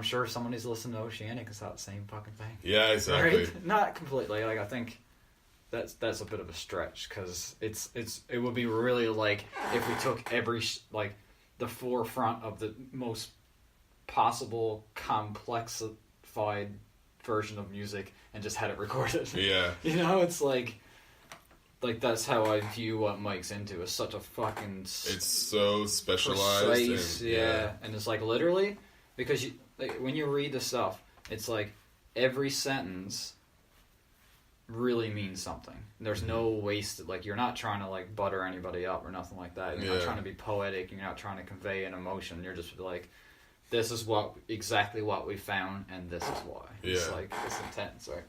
sure someone who's listening to Oceanic is that same fucking thing. Yeah, exactly. Right? Not completely. Like, I think that's a bit of a stretch, because it would be really like if we took every the forefront of the most possible complexified version of music and just had it recorded. Yeah. You know, it's like that's how I view what Mike's into. Is such a fucking it's so specialized, precise, and it's like literally, because when you read the stuff, it's like every sentence really means something. There's no wasted, like, you're not trying to like butter anybody up or nothing like that. You're not trying to be poetic. You're not trying to convey an emotion. You're just like, this is exactly what we found, and this is why. It's like, it's intense, right?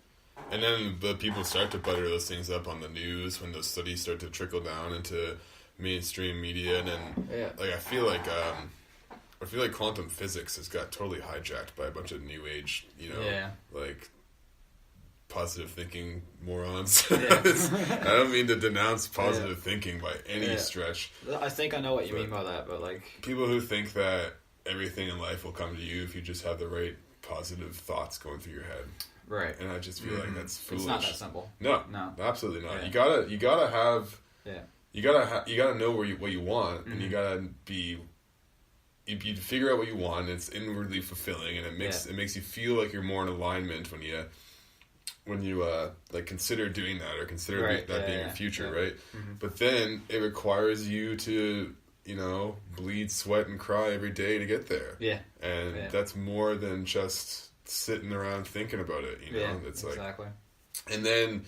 And then the people start to butter those things up on the news when those studies start to trickle down into mainstream media, and then like I feel like quantum physics has got totally hijacked by a bunch of new age, like positive thinking morons. I don't mean to denounce positive thinking by any stretch. I think I know what you mean by that, but like people who think that everything in life will come to you if you just have the right positive thoughts going through your head. Right. And I just feel like that's foolish. It's not that simple. No, absolutely not. Yeah. You gotta have. Yeah. You gotta know what you want, and you gotta be. You figure out what you want. And it's inwardly fulfilling, and it makes you feel like you're more in alignment when you like consider doing that, or consider that being your future, right? Mm-hmm. But then it requires you to bleed, sweat, and cry every day to get there. Yeah. And that's more than just sitting around thinking about it, it's like, exactly. And then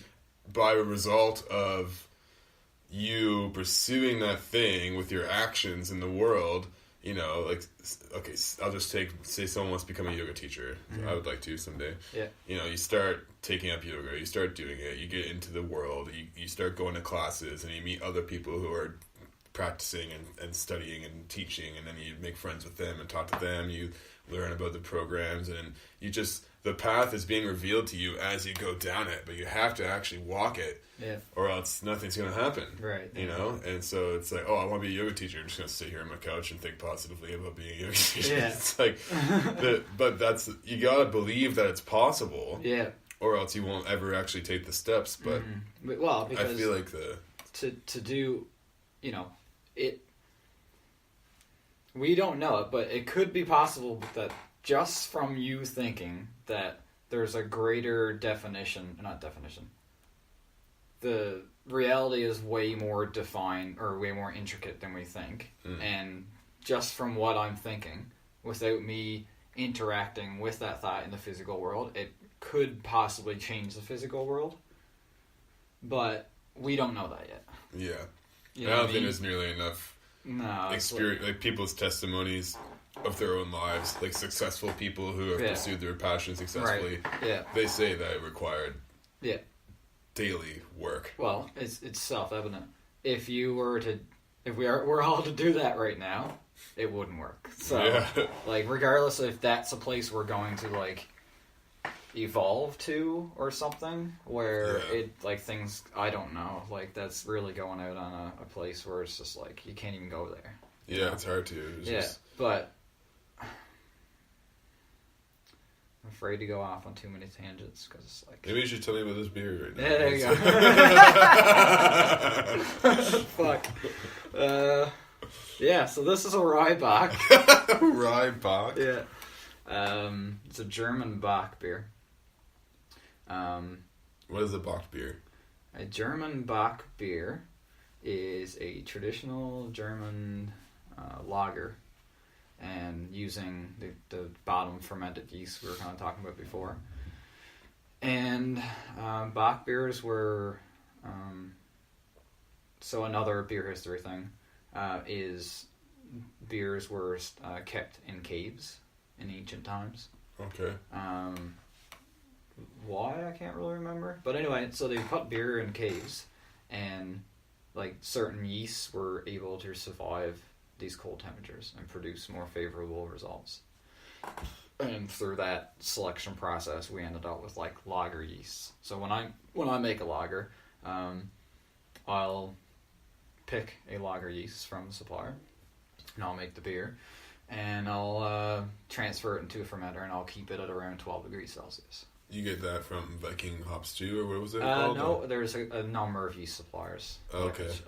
by the result of you pursuing that thing with your actions in the world, like, okay, I'll just say someone wants to become a yoga teacher. Mm-hmm. I would like to someday. Yeah. You start taking up yoga, you start doing it, you get into the world, you start going to classes, and you meet other people who are practicing and studying and teaching, and then you make friends with them and talk to them, you learn about the programs, and the path is being revealed to you as you go down it, but you have to actually walk it, or else nothing's going to happen, right? And so it's like, I want to be a yoga teacher, I'm just going to sit here on my couch and think positively about being a yoga teacher. It's like, but you got to believe that it's possible, or else you won't ever actually take the steps. But because I feel like to do, it. We don't know it, but it could be possible that just from you thinking that there's a greater the reality is way more defined or way more intricate than we think. And just from what I'm thinking, without me interacting with that thought in the physical world, it could possibly change the physical world. But we don't know that yet. Yeah. I don't think there's nearly enough experience, like people's testimonies of their own lives, like successful people who have pursued their passion successfully. Right. Yeah. They say that it required daily work. Well, it's self-evident. If we're all to do that right now, it wouldn't work. So, like, regardless if that's a place we're going to, like, evolve to or something, where it, like, things, I don't know, like, that's really going out on a place where it's just, like, you can't even go there. Yeah, it's hard to. But I'm afraid to go off on too many tangents, because it's like... Maybe you should tell me about this beer right now. Yeah, there you go. Fuck. Yeah, so this is a Rye Bock. Rye Bock? Yeah. It's a German Bock beer. What is a Bock beer? A German Bock beer is a traditional German lager, and using the bottom fermented yeast we were kind of talking about before. And Bock beers were... so another beer history thing is beers were kept in caves in ancient times. Okay. Why? I can't really remember. But anyway, so they put beer in caves, and like certain yeasts were able to survive these cold temperatures and produce more favorable results. And through that selection process, we ended up with like lager yeasts. So when I make a lager, I'll pick a lager yeast from the supplier, and I'll make the beer. and I'll transfer it into a fermenter, and I'll keep it at around 12 degrees Celsius. You get that from Viking Hops too, or what was it called? No, there's a number of yeast suppliers that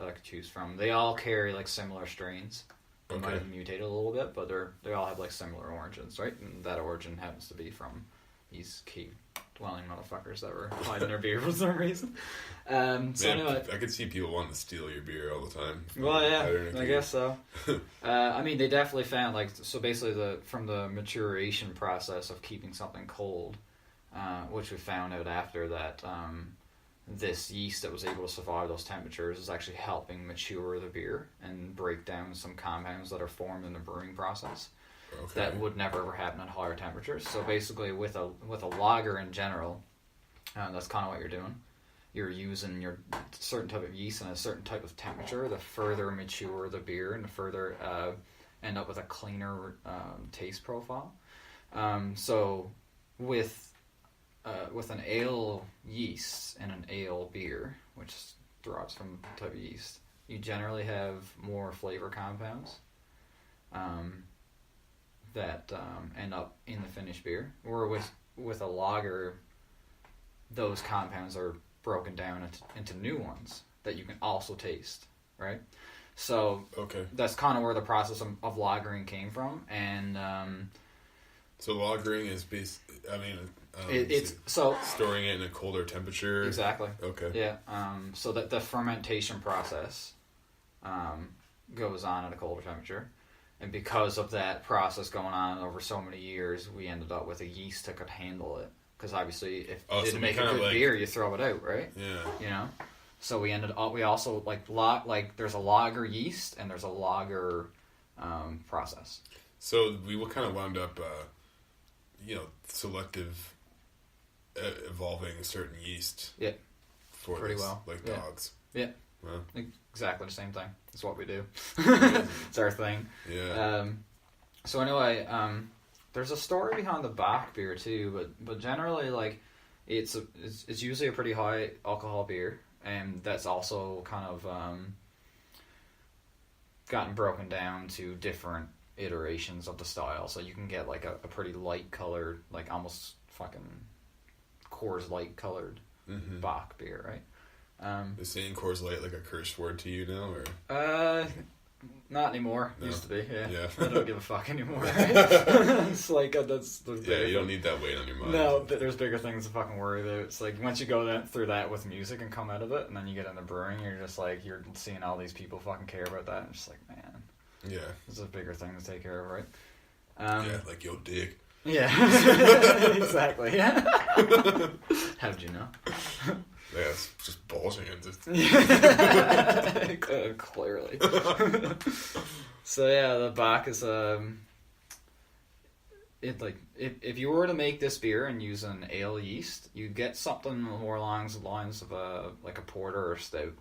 I could choose from. They all carry like similar strains. They might have mutated a little bit, but they all have like similar origins, right? And that origin happens to be from these cave-dwelling motherfuckers that were hiding their beer for some reason. Anyway, I could see people wanting to steal your beer all the time. Well, yeah, I guess so. I mean, they definitely found so basically from the maturation process of keeping something cold, which we found out after that. This yeast that was able to survive those temperatures is actually helping mature the beer and break down some compounds that are formed in the brewing process that would never ever happen at higher temperatures. So basically, with a lager in general, that's kind of what you're doing. You're using your certain type of yeast and a certain type of temperature to further mature the beer and to further end up with a cleaner taste profile. So with an ale yeast and an ale beer, which derives from the type of yeast, you generally have more flavor compounds that end up in the finished beer. Or with a lager, those compounds are broken down into new ones that you can also taste, right? So that's kind of where the process of lagering came from, and so lagering is it's storing it in a colder temperature. Exactly. Okay. Yeah. So that the fermentation process goes on at a colder temperature, and because of that process going on over so many years, we ended up with a yeast that could handle it. Because obviously, if you didn't make a good beer, you throw it out, right? Yeah. You know. So we also there's a lager yeast and there's a lager process. So we kind of wound up, selective evolving a certain yeast. Yeah. For pretty this, well, like dogs. Yeah. Well. Exactly the same thing. That's what we do. It's our thing. Yeah. So anyway, there's a story behind the Bach beer too, but generally it's usually a pretty high alcohol beer, and that's also kind of gotten broken down to different iterations of the style. So you can get like a pretty light colored, like almost fucking Coors Light colored Bach beer, right? Is saying Coors Light like a curse word to you now, or? Not anymore. No. Used to be, yeah. I don't give a fuck anymore. Right? It's like that's you don't need that weight on your mind. No, there's bigger things to fucking worry about. It's like once you go through that with music and come out of it, and then you get into brewing, you're just like you're seeing all these people fucking care about that, and just like, man, yeah, this is a bigger thing to take care of, right? Yeah, like your dick. Yeah, exactly. How'd you know? Yeah, it's just bullshit. Clearly. So yeah, the Bach is if you were to make this beer and use an ale yeast, you get something more along the lines of a porter or stout.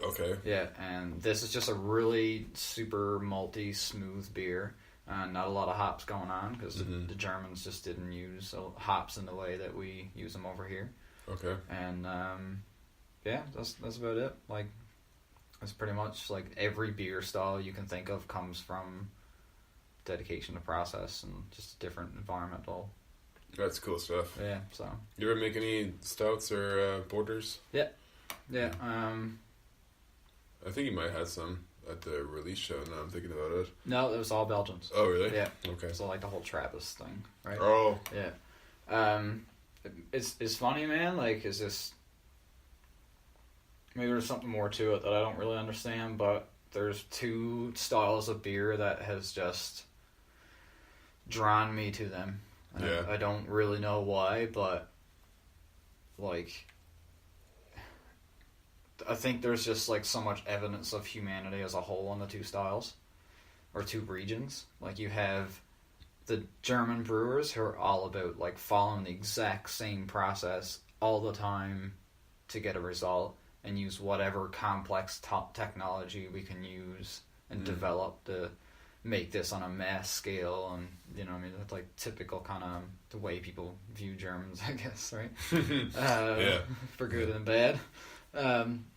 Okay. Yeah, and this is just a really super malty, smooth beer. Not a lot of hops going on because the Germans just didn't use hops in the way that we use them over here. Okay. And yeah, that's about it. Like, it's pretty much like every beer style you can think of comes from dedication to process and just different environmental. That's cool stuff. Yeah. So. You ever make any stouts or porters? Yeah. Yeah. I think you might have some at the release show. Now I'm thinking about it. No, it was all Belgians. Oh really? Yeah. Okay. So like the whole Trappist thing, right? Oh. Yeah. It's funny, man. Like, is this? Maybe there's something more to it that I don't really understand, but there's two styles of beer that has just drawn me to them. Yeah. I don't really know why, but like, I think there's just like so much evidence of humanity as a whole in the two styles or two regions. Like, you have the German brewers who are all about like following the exact same process all the time to get a result and use whatever complex top technology we can use and develop to make this on a mass scale. And you know what I mean, that's like typical kind of the way people view Germans, I guess, right? Yeah, for good and bad.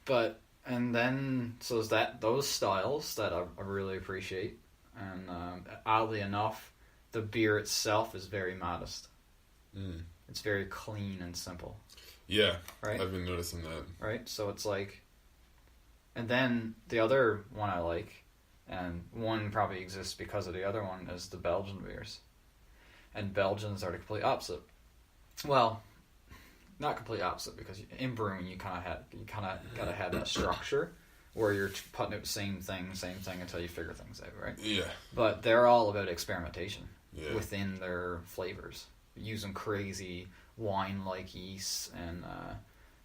But and then so is that those styles that I really appreciate. And oddly enough, the beer itself is very modest. It's very clean and simple. Yeah, right. I've been noticing that. Right, so it's like, and then the other one I like, and one probably exists because of the other one, is the Belgian beers. And Belgians are the complete opposite. Well, not complete opposite, because in brewing you kind of gotta have that structure where you're putting out the same thing until you figure things out, right? Yeah. But they're all about experimentation within their flavors, using crazy wine-like yeasts and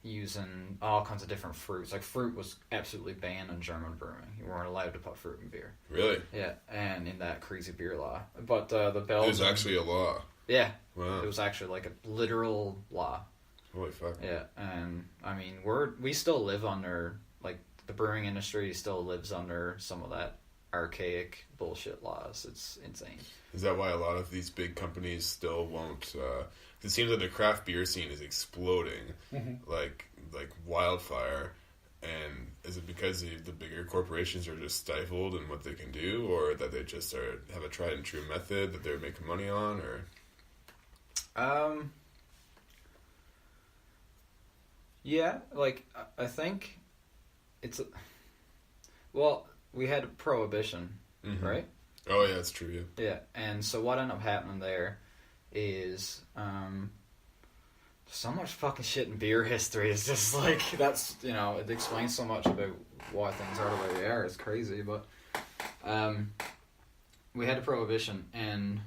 using all kinds of different fruits. Like fruit was absolutely banned in German brewing. You weren't allowed to put fruit in beer. Really? Yeah, and in that crazy beer law. But the Belgian... It was actually a law. Yeah. Wow. It was actually like a literal law. Holy fuck. Yeah, and I mean, we still live under, like, the brewing industry still lives under some of that archaic bullshit laws. It's insane. Is that why a lot of these big companies still won't... it seems like the craft beer scene is exploding like wildfire, and is it because the bigger corporations are just stifled in what they can do, or that they just have a tried and true method that they're making money on, or... Yeah, like, I think it's... Well, we had Prohibition, right? Oh, yeah, that's true, yeah. Yeah, and so what ended up happening there is so much fucking shit in beer history. It's just like, that's, it explains so much about why things are the way they are. It's crazy, but we had a Prohibition, and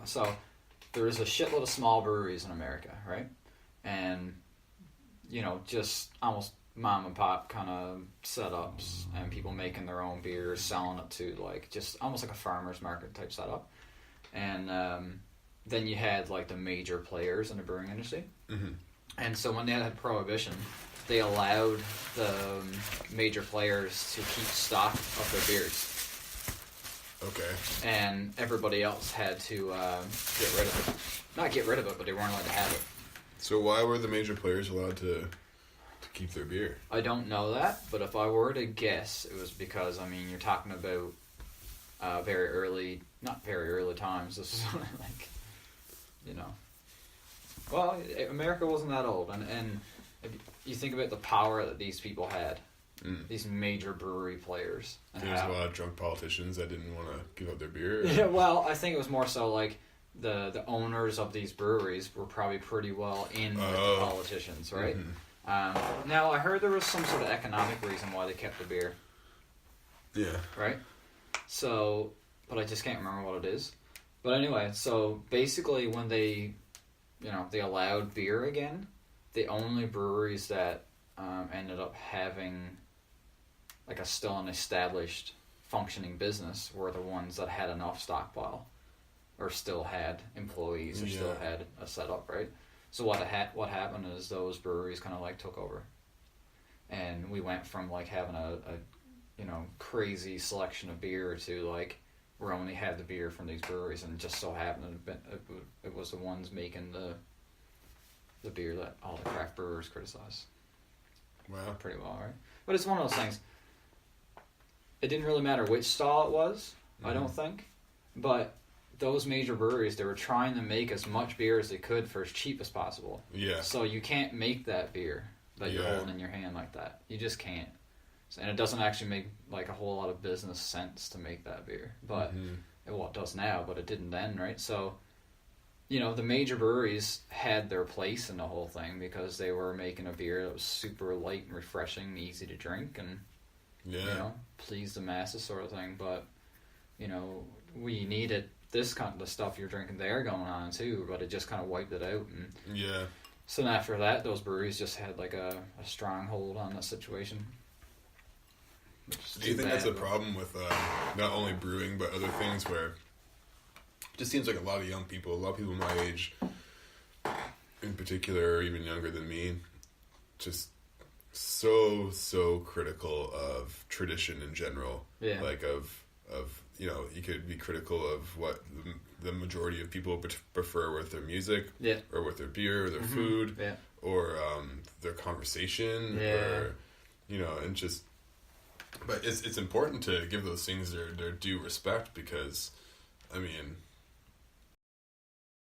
so there was a shitload of small breweries in America, right? And just almost mom and pop kind of setups, and people making their own beer, selling it to, like, just almost like a farmer's market type setup. And then you had, like, the major players in the brewing industry. And so when they had Prohibition, they allowed the major players to keep stock of their beers. Okay. And everybody else had to get rid of it. Not get rid of it, but they weren't allowed to have it. So why were the major players allowed to keep their beer? I don't know that, but if I were to guess, it was because, I mean, you're talking about not very early times. This is like, well, America wasn't that old, and if you think about the power that these people had, these major brewery players. And there was a lot of drunk politicians that didn't want to give up their beer. Yeah, well, I think it was more so like the owners of these breweries were probably pretty well in with the politicians, right? Now, I heard there was some sort of economic reason why they kept the beer. Yeah. Right? So, but I just can't remember what it is. But anyway, so basically when they allowed beer again, the only breweries that ended up having like still an established functioning business were the ones that had enough stockpile, or still had employees, or still had a setup, right? So what happened is those breweries kind of like took over, and we went from like having a crazy selection of beer to like we only had the beer from these breweries, and it just so happened it was the ones making the beer that all the craft brewers criticize. Wow. Pretty well, right? But it's one of those things. It didn't really matter which style it was, I don't think, but those major breweries, they were trying to make as much beer as they could for as cheap as possible. Yeah. So you can't make that beer that you're holding in your hand like that. You just can't. And it doesn't actually make like a whole lot of business sense to make that beer. But it does now, but it didn't then, right? So, the major breweries had their place in the whole thing because they were making a beer that was super light and refreshing, easy to drink, and please the masses sort of thing. But, we needed this kind of stuff you're drinking there going on too, but it just kind of wiped it out. And so after that, those breweries just had like a stronghold on the situation. Do you think that's a problem with not only brewing but other things where it just seems like a lot of people my age in particular, or even younger than me, just so critical of tradition in general. Yeah. Like of you could be critical of what the majority of people prefer with their music, or with their beer, or their food, or their conversation, or and just But it's important to give those things their due respect because, I mean,